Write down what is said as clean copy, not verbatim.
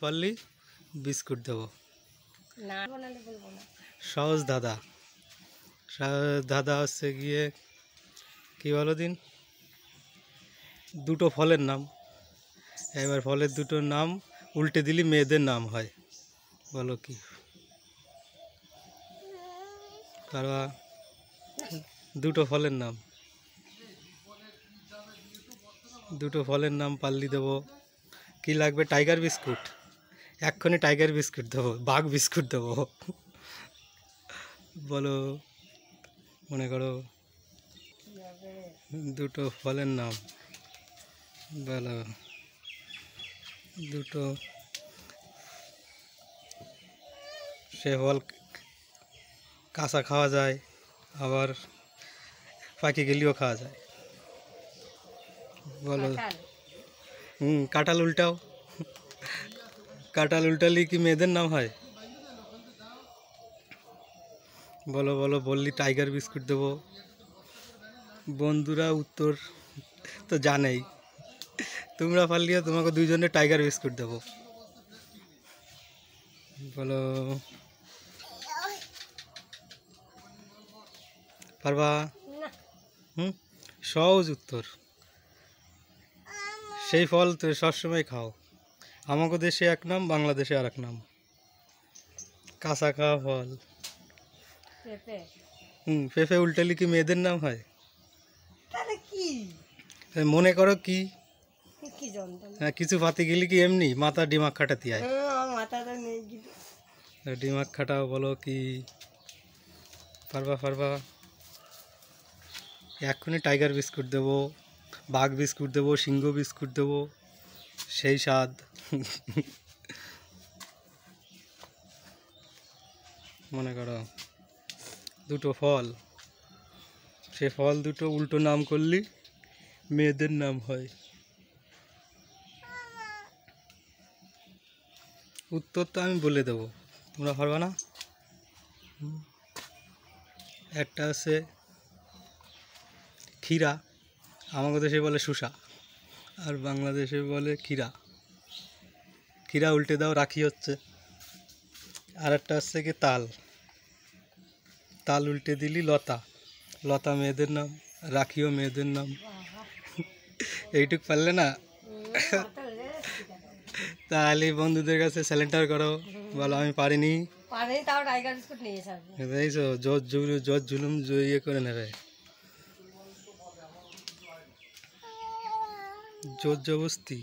পারলি বিস্কুট দেবো। না বানালে বলবো না। সহজ দাদা। দাদা হচ্ছে গিয়ে কি বলো দিন, দুটো ফলের নাম। এবার ফলের দুটো নাম উল্টে দিলি মেয়েদের নাম হয়, বলো কি পারবা? দুটো ফলের নাম, দুটো ফলের নাম পারলি দেবো। কি লাগবে? Tiger biscuit. এক্ষুনি টাইগার বিস্কুট দেবো, বাঘ বিস্কুট দেবো। বলো, মনে করো দুটো ফলের নাম বলো। দুটো, সে ফল কাঁচা খাওয়া যায়, আবার পাকে গেলেও খাওয়া যায়। বলো। কাঁঠাল উল্টাও। কাঁঠাল উল্টালে কি মেয়েদের নাম হয়? বলো বলো, বললি টাইগার বিস্কুট দেবো। বন্ধুরা উত্তর তো জানেই, তোমরা পারলিও তোমাকে দুইজনে টাইগার বিস্কুট দেবো। বলো, পারবা? সহজ উত্তর। সেই ফল তো সবসময় খাও। আমাকে দেশে এক নাম, বাংলাদেশে আর এক নাম। কাঁচা খাওয়া ফল। পেঁপে উল্টালে কি মেয়েদের নাম হয়? মনে করো কি কিছু পাতি গেলে কি এমনি মাথা ডিমাগ খাটাতে হয়? ডিমাগ খাটাও। বলো কি পারবা? পারবা? এক্ষুনি টাইগার বিস্কুট দেবো, বাঘ বিস্কুট দেবো, সিংহ বিস্কুট দেবো, সেই স্বাদ। মনে করো দুটো ফল, সে ফল দুটো উল্টো নাম করলি মেয়েদের নাম হয়। উত্তর তো আমি বলে দেবো, তোমরা পারবা না। একটা আছে ক্ষীরা, আমাদের দেশে বলে শুষা, আর বাংলাদেশে বলে ক্ষীরা। ক্ষীরা উল্টে দাও, রাখি হচ্ছে। আর একটা হচ্ছে কি তাল, তাল উল্টে দিলি লতা, লতা মেয়েদের নাম, রাখিও মেয়েদের নাম। এইটুক পারলে না? তাহলে বন্ধুদের কাছে স্যালেন্ডার করো, বলো আমি পারিনি। দেখছো জোর জুলুম ইয়ে করে নেবে, জোর জবস্তি।